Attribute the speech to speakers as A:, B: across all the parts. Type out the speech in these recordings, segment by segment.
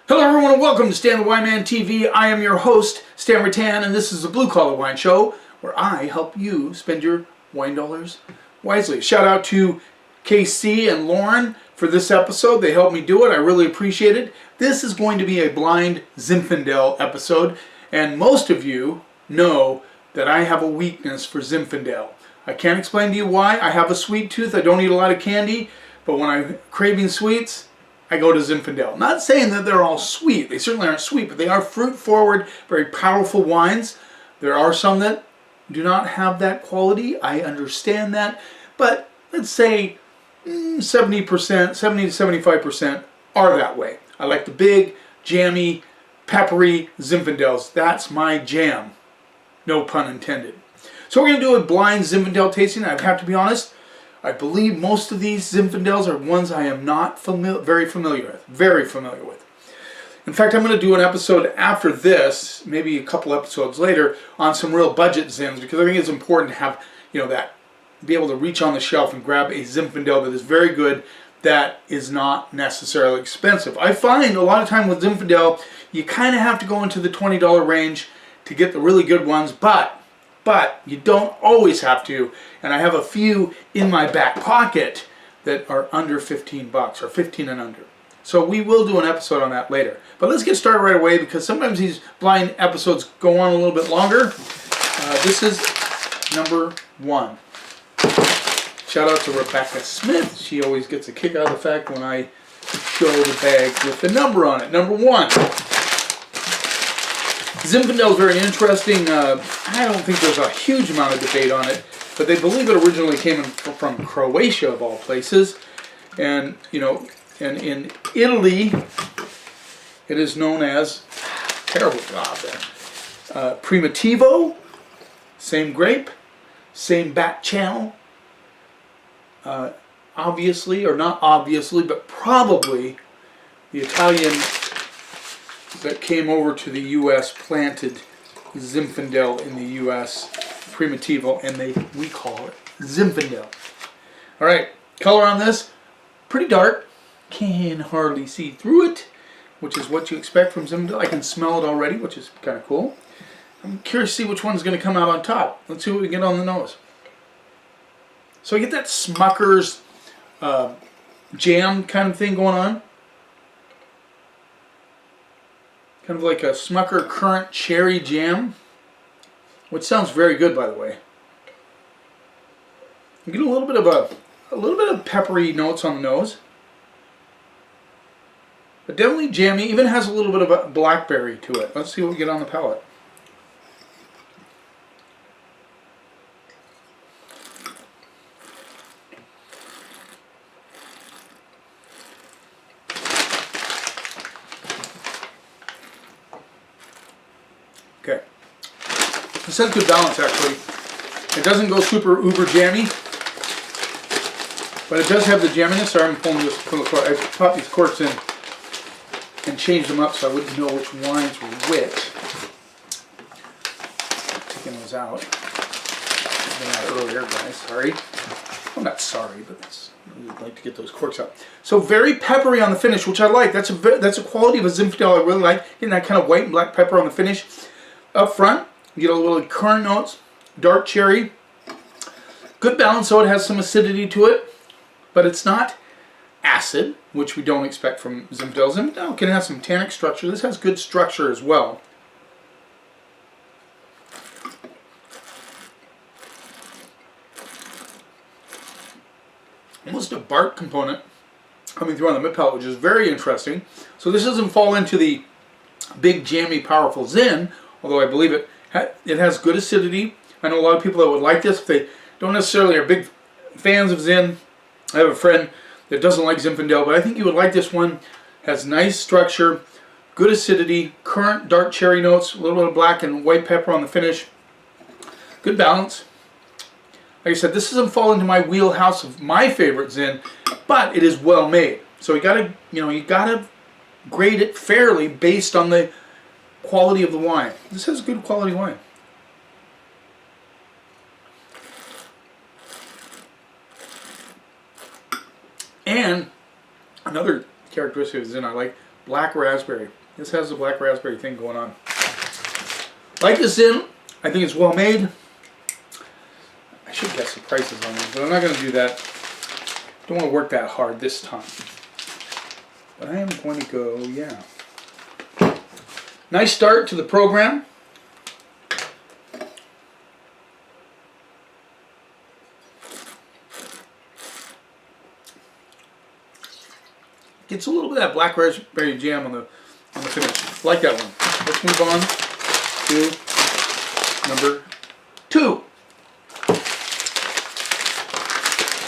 A: Hello everyone and welcome to Stan the Wine Man TV. I am your host, Stan Rattan, and this is the Blue Collar Wine Show, where I help you spend your wine dollars wisely. Shout out to KC and Lauren for this episode. They helped me do it. I really appreciate it. This is going to be a blind Zinfandel episode, and most of you know that I have a weakness for Zinfandel. I can't explain to you why. I have a sweet tooth. I don't eat a lot of candy, but when I'm craving sweets, I go to Zinfandel. Not saying that they're all sweet. They certainly aren't sweet, but they are fruit-forward, very powerful wines. There are some that do not have that quality. I understand that. But let's say 70%, 70 to 75% are that way. I like the big, jammy, peppery Zinfandels. That's my jam. No pun intended. So we're going to do a blind Zinfandel tasting. I have to be honest. I believe most of these Zinfandels are ones I am not very familiar with. In fact, I'm going to do an episode after this, maybe a couple episodes later, on some real budget Zins, because I think it's important to have, that be able to reach on the shelf and grab a Zinfandel that is very good, that is not necessarily expensive. I find a lot of time with Zinfandel, you kind of have to go into the $20 range to get the really good ones, but you don't always have to, and I have a few in my back pocket that are under 15 bucks, or 15 and under. So we will do an episode on that later. But let's get started right away, because sometimes these blind episodes go on a little bit longer. This is number 1. Shout out to Rebecca Smith. She always gets a kick out of the fact when I show the bag with the number on it. Number 1. Zinfandel is very interesting. I don't think there's a huge amount of debate on it, but they believe it originally came from Croatia, of all places, and in Italy, it is known as terrible job there. Primitivo, same grape, same back channel. Obviously, or not obviously, but probably the Italian that came over to the U.S. planted Zinfandel in the U.S. Primitivo, and we call it Zinfandel. All right, color on this, pretty dark. Can hardly see through it, which is what you expect from Zinfandel. I can smell it already, which is kind of cool. I'm curious to see which one's going to come out on top. Let's see what we get on the nose. So I get that Smucker's jam kind of thing going on. Kind of like a Smucker Currant Cherry Jam, which sounds very good, by the way. You get a little bit of peppery notes on the nose, but definitely jammy. Even has a little bit of a blackberry to it. Let's see what we get on the palate. Okay, this has good balance actually. It doesn't go super uber jammy, but it does have the jamminess. Sorry, I'm pulling this from the cork. I popped these corks in and changed them up so I wouldn't know which wines were which. Taking those out. Taking them out earlier, guys. Sorry. I'm not sorry, but I'd like to get those corks out. So very peppery on the finish, which I like. That's a quality of a Zinfandel I really like. Getting that kind of white and black pepper on the finish. Up front, you get a little currant notes, dark cherry. Good balance, so it has some acidity to it, but it's not acid, which we don't expect from Zinfandel. Zinfandel can have some tannic structure. This has good structure as well. Almost a bark component coming through on the mid palate, which is very interesting. So this doesn't fall into the big, jammy, powerful Zin, although I believe it has good acidity. I know a lot of people that would like this if they don't necessarily are big fans of Zin. I have a friend that doesn't like Zinfandel, but I think you would like this one. Has nice structure, good acidity, currant, dark cherry notes, a little bit of black and white pepper on the finish. Good balance. Like I said, this doesn't fall into my wheelhouse of my favorite Zin, but it is well made. So you gotta grade it fairly based on the quality of the wine. This has good quality wine. And another characteristic of Zin I like, black raspberry. This has the black raspberry thing going on. Like the Zin, I think it's well made. I should guess the prices on it, but I'm not going to do that. Don't want to work that hard this time. But I am going to go, yeah. Nice start to the program. Gets a little bit of that black raspberry jam on the finish. Like that one. Let's move on to number 2.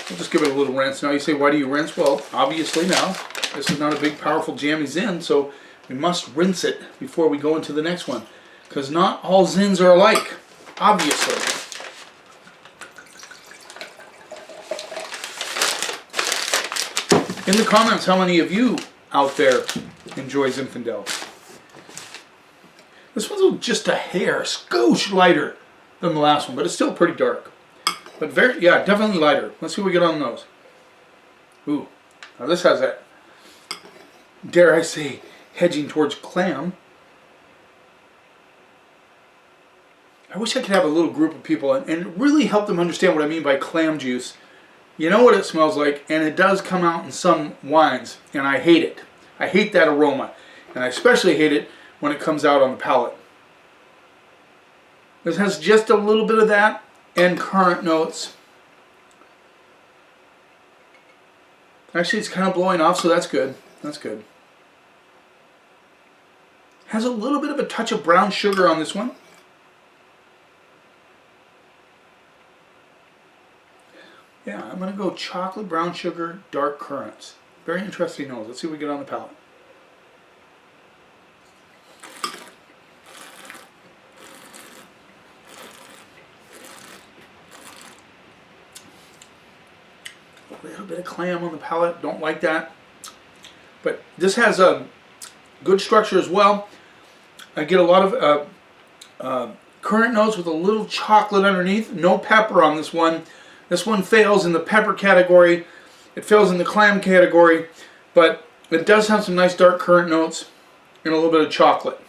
A: We'll just give it a little rinse. Now you say, why do you rinse? Well, obviously now, this is not a big, powerful, jammy Zin, so we must rinse it before we go into the next one. Because not all Zins are alike, obviously. In the comments, how many of you out there enjoy Zinfandel? This one's just a hair, skosh lighter than the last one, but it's still pretty dark. But very, yeah, definitely lighter. Let's see what we get on the nose. Ooh, now this has that, dare I say, hedging towards clam. I wish I could have a little group of people and really help them understand what I mean by clam juice. You know what it smells like, and it does come out in some wines, and I hate it. I hate that aroma, and I especially hate it when it comes out on the palate. This has just a little bit of that and currant notes. Actually, it's kind of blowing off, so that's good. That's good. Has a little bit of a touch of brown sugar on this one. Yeah, I'm going to go chocolate, brown sugar, dark currants. Very interesting nose. Let's see what we get on the palate. A little bit of clam on the palate. Don't like that. But this has a good structure as well. I get a lot of currant notes with a little chocolate underneath. No pepper on this one. This one fails in the pepper category. It fails in the clam category. But it does have some nice dark currant notes and a little bit of chocolate.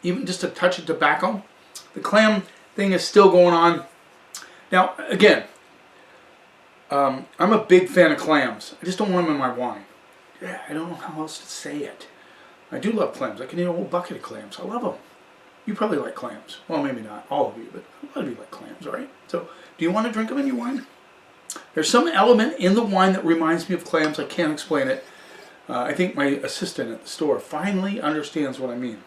A: Even just a touch of tobacco. The clam thing is still going on. Now, again, I'm a big fan of clams. I just don't want them in my wine. Yeah, I don't know how else to say it. I do love clams. I can eat a whole bucket of clams. I love them. You probably like clams. Well, maybe not all of you, but a lot of you like clams, all right? So, do you want to drink them in your wine? There's some element in the wine that reminds me of clams. I can't explain it. I think my assistant at the store finally understands what I mean.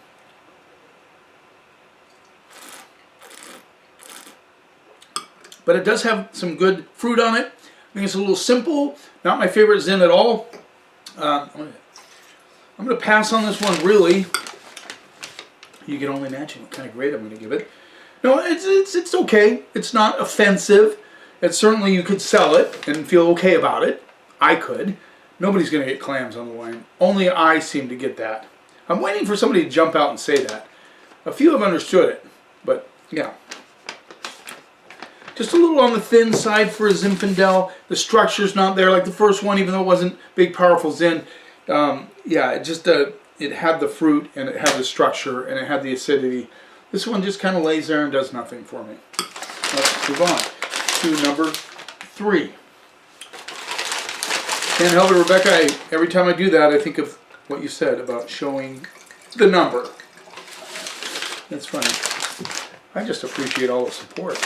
A: But it does have some good fruit on it. I think it's a little simple. Not my favorite Zin at all. I'm going to pass on this one, really. You can only imagine what kind of grade I'm going to give it. No, it's okay. It's not offensive. It's certainly, you could sell it and feel okay about it. I could. Nobody's going to get clams on the wine. Only I seem to get that. I'm waiting for somebody to jump out and say that. A few have understood it, but yeah. Just a little on the thin side for a Zinfandel. The structure's not there like the first one, even though it wasn't big, powerful Zin. Yeah, it just it had the fruit and it had the structure and it had the acidity. This one just kind of lays there and does nothing for me. Let's move on to number 3. Can't help it, Rebecca. Every time I do that, I think of what you said about showing the number. That's funny. I just appreciate all the support.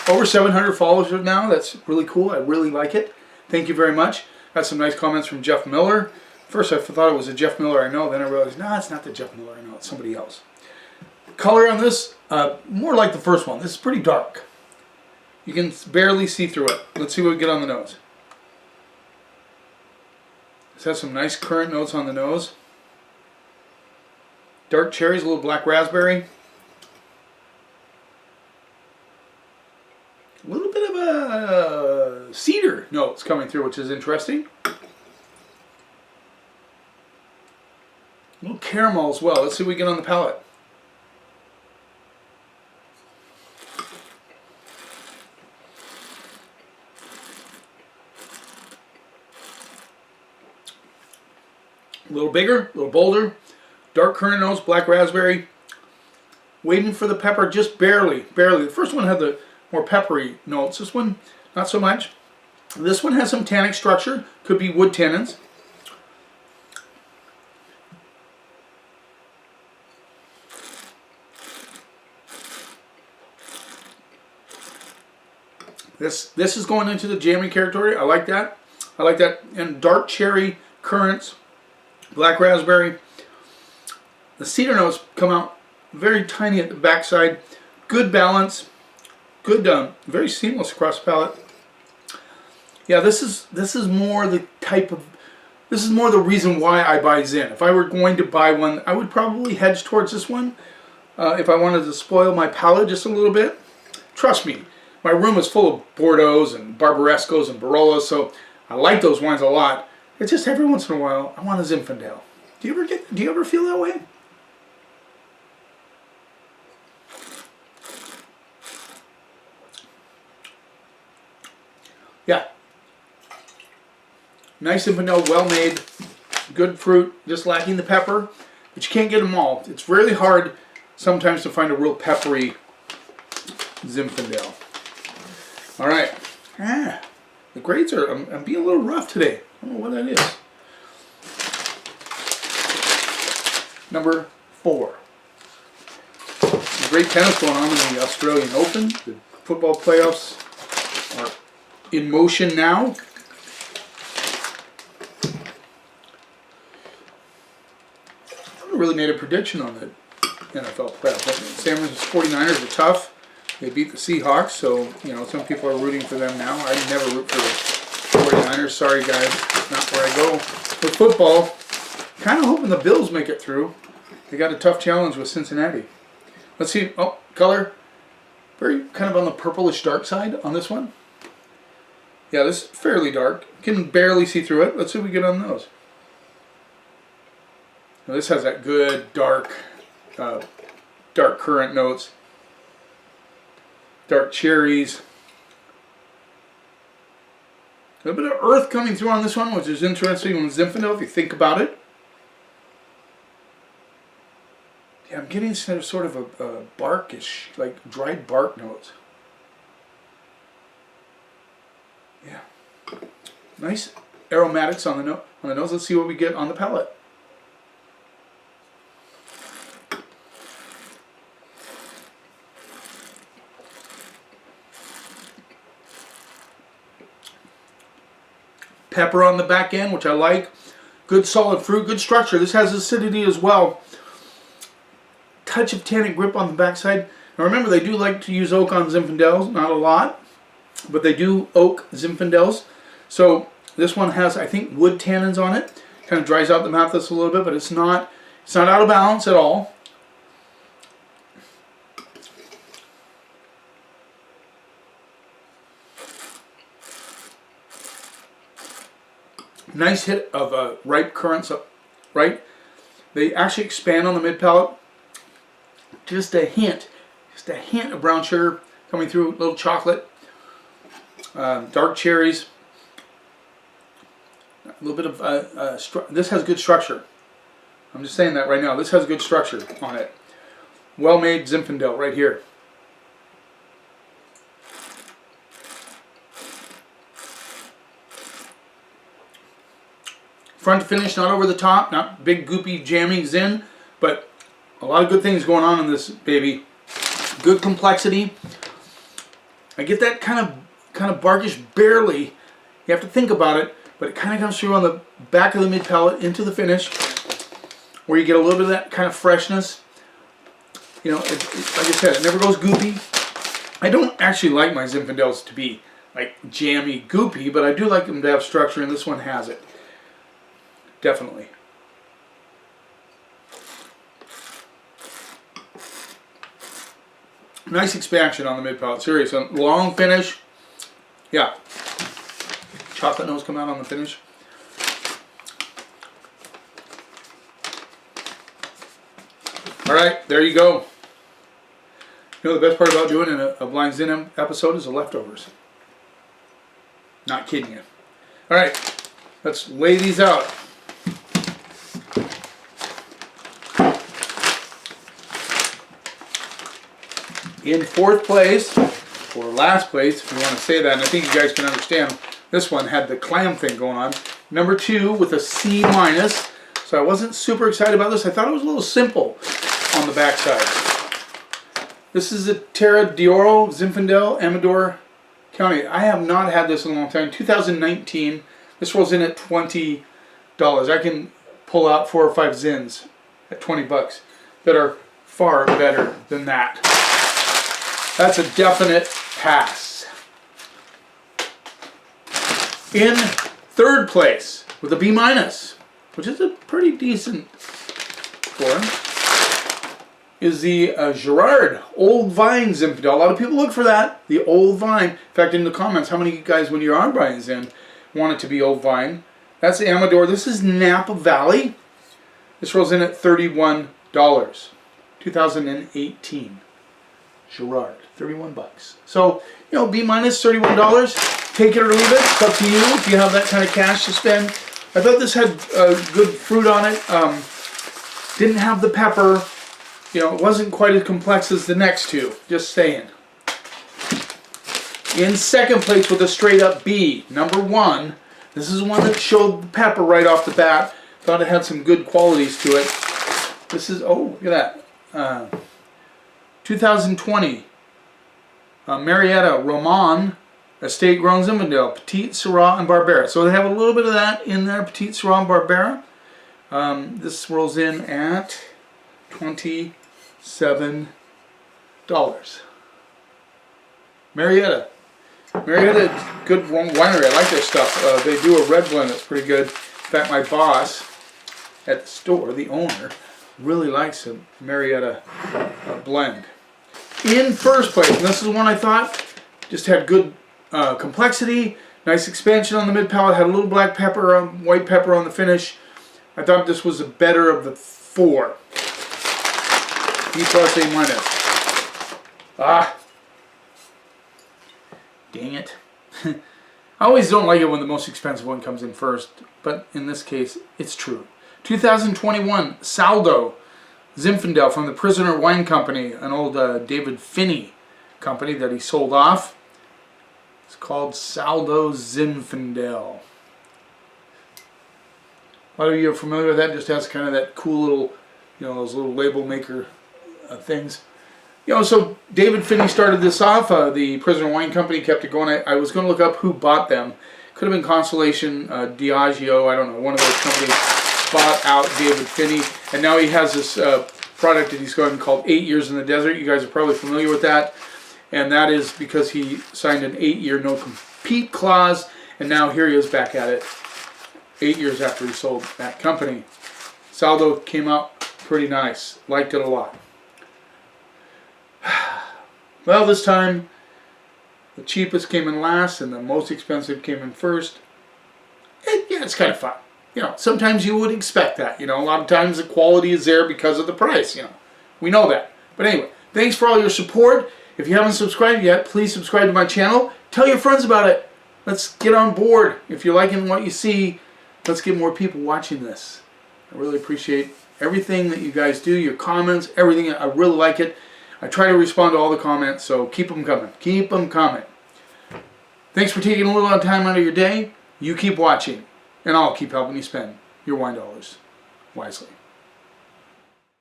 A: Over 700 followers now. That's really cool. I really like it. Thank you very much. Got some nice comments from Jeff Miller. First I thought it was a Jeff Miller I know, then I realized, no, it's not the Jeff Miller I know, it's somebody else. Color on this, more like the first one. This is pretty dark. You can barely see through it. Let's see what we get on the nose. This has some nice currant notes on the nose. Dark cherries, a little black raspberry. A little bit of a cedar notes coming through, which is interesting. A little caramel as well. Let's see what we get on the palate. A little bigger, a little bolder. Dark currant notes, black raspberry. Waiting for the pepper just barely, barely. The first one had the more peppery notes. This one, not so much. This one has some tannic structure. Could be wood tannins. This is going into the jammy territory. I like that. I like that. And dark cherry, currants, black raspberry. The cedar notes come out very tiny at the backside. Good balance. Good, very seamless across the palate. Yeah, this is more the type of, this is more the reason why I buy Zin. If I were going to buy one, I would probably hedge towards this one. If I wanted to spoil my palate just a little bit. Trust me, my room is full of Bordeaux's and Barbarescos and Barollas, so I like those wines a lot. It's just every once in a while I want a Zinfandel. Do you ever feel that way? Yeah. Nice Zinfandel, well made, good fruit, just lacking the pepper, but you can't get them all. It's really hard sometimes to find a real peppery Zinfandel. All right. The grades are, I'm being a little rough today. I don't know what that is. Number 4. Great tennis going on in the Australian Open. The football playoffs are in motion now. I haven't really made a prediction on the NFL playoffs. San Francisco 49ers are tough. They beat the Seahawks, so, you know, some people are rooting for them now. I never root for the 49ers. Sorry, guys. Not where I go. With football, kind of hoping the Bills make it through. They got a tough challenge with Cincinnati. Let's see. Oh, color. Very kind of on the purplish dark side on this one. Yeah, this is fairly dark. You can barely see through it. Let's see what we get on those. Now, this has that good dark currant notes. Dark cherries. A little bit of earth coming through on this one, which is interesting on Zinfandel if you think about it. Yeah, I'm getting sort of a barkish, like dried bark notes. Yeah. Nice aromatics on the nose. Let's see what we get on the palate. Pepper on the back end, which I like. Good solid fruit, good structure. This has acidity as well. Touch of tannic grip on the backside. Now remember, they do like to use oak on Zinfandels, not a lot, but they do oak Zinfandels. So this one has, I think, wood tannins on it. Kind of dries out the mouth just a little bit, but it's not out of balance at all. Nice hit of ripe currants, right? They actually expand on the mid palate. Just a hint of brown sugar coming through, a little chocolate, dark cherries, a little bit of, this has good structure. I'm just saying that right now. This has good structure on it. Well-made Zinfandel right here. Front to finish, not over the top, not big goopy jammy Zin, but a lot of good things going on in this baby. Good complexity. I get that kind of barkish barely. You have to think about it, but it kind of comes through on the back of the mid palate into the finish, where you get a little bit of that kind of freshness. You know, like I said, it never goes goopy. I don't actually like my Zinfandels to be like jammy goopy, but I do like them to have structure, and this one has it. Definitely. Nice expansion on the mid palate. Serious. Long finish. Yeah. Chocolate notes come out on the finish. Alright, there you go. You know the best part about doing a blind Zin episode is the leftovers. Not kidding you. Alright, let's lay these out. In fourth place, or last place, if you want to say that, and I think you guys can understand, this one had the clam thing going on. Number 2 with a C minus. So I wasn't super excited about this. I thought it was a little simple on the backside. This is a Terra d'Oro Zinfandel, Amador County. I have not had this in a long time. 2019. This rolls in at $20. I can pull out 4 or 5 Zins at 20 bucks that are far better than that. That's a definite pass. In third place with a B minus, which is a pretty decent score, is the Gerard Old Vine Zinfandel. A lot of people look for that, the Old Vine. In fact, in the comments, how many of you guys, when you are buying Zin, want it to be Old Vine? That's the Amador. This is Napa Valley. This rolls in at $31. 2018. Gerard, 31 bucks. So, you know, B minus, $31. Take it or leave it. It's up to you if you have that kind of cash to spend. I thought this had good fruit on it. Didn't have the pepper. You know, it wasn't quite as complex as the next two. Just saying. In second place with a straight up B, number 1. This is one that showed the pepper right off the bat. Thought it had some good qualities to it. This is, oh, look at that. 2020. Marietta Roman Estate Grown Zinfandel, Petite Syrah and Barbera. So they have a little bit of that in there, Petite Syrah and Barbera. This rolls in at $27. Marietta. Marietta, good winery. I like their stuff. They do a red blend that's pretty good. In fact, my boss at the store, the owner, really likes a Marietta blend. In first place, and this is one I thought just had good complexity, nice expansion on the mid palate, had a little black pepper, white pepper on the finish. I thought this was the better of the 4. B plus, A minus. Ah. Dang it. I always don't like it when the most expensive one comes in first, but in this case, it's true. 2021 Saldo Zinfandel from the Prisoner Wine Company, an old David Finney company that he sold off. It's called Saldo Zinfandel. A lot of you are familiar with that. Just has kind of that cool little, you know, those little label maker things. You know, so David Finney started this off. The Prisoner Wine Company kept it going. I was going to look up who bought them. Could have been Constellation, Diageo, I don't know, one of those companies bought out David Finney. And now he has this product that he's going called 8 Years in the Desert. You guys are probably familiar with that. And that is because he signed an 8-year no-compete clause. And now here he is back at it 8 years after he sold that company. Saldo came out pretty nice. Liked it a lot. Well, this time the cheapest came in last and the most expensive came in first. Yeah, it's kind of fun. You know, sometimes you would expect that. You know, a lot of times the quality is there because of the price. You know, we know that. But anyway, thanks for all your support. If you haven't subscribed yet, please subscribe to my channel. Tell your friends about it. Let's get on board. If you're liking what you see, let's get more people watching this. I really appreciate everything that you guys do, your comments, everything. I really like it. I try to respond to all the comments, so keep them coming. Keep them coming. Thanks for taking a little time out of your day. You keep watching, and I'll keep helping you spend your wine dollars wisely.